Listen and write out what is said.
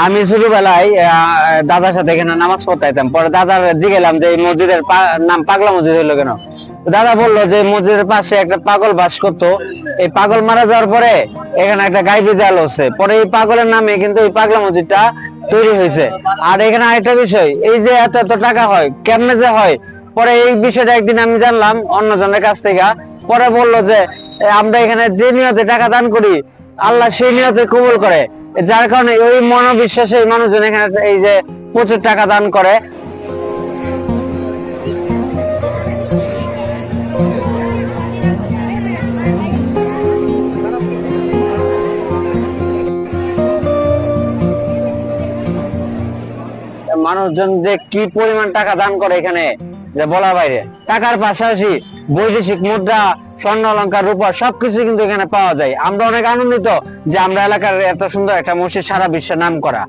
আমি ছোটবেলায় দাদার সাথে এখানে নামাজ পড়তাম। পরে দাদার জিগেলাম যে এই মসজিদের নাম পাগলা মসজিদ হইলো কেন। দাদা বললো যে মসজিদের পাশে একটা পাগল বাস করতো, এই পাগল মারা যাওয়ার পরে এখানে একটা গাইবি দেয়াল হচ্ছে, পরে এই পাগলের নামে কিন্তু এই পাগলা মসজিদটা তৈরি হয়েছে। আর এখানে আরেকটা বিষয়, এই যে এত এত টাকা হয় কেমনে যে হয়, পরে এই বিষয়টা একদিন আমি জানলাম অন্যজনের কাছ থেকে। পরে বললো যে আমরা এখানে যে নিয়তে টাকা দান করি আল্লাহ সেই নিয়তে কবুল করে, যার কারণে ওই মনোবিশ্বাসে এই মানুষজন এখানে এই যে প্রচুর টাকা দান করে। মানুষজন যে কি পরিমাণ টাকা দান করে এখানে যে বলার বাইরে। টাকার পাশাপাশি বৈদেশিক মুদ্রা, স্বর্ণ অলংকার, রূপা সবকিছু কিন্তু এখানে পাওয়া যায়। আমরা অনেক আনন্দিত যে আমরা এলাকার এত সুন্দর একটা মসজিদ সারা বিশ্বে নাম করা।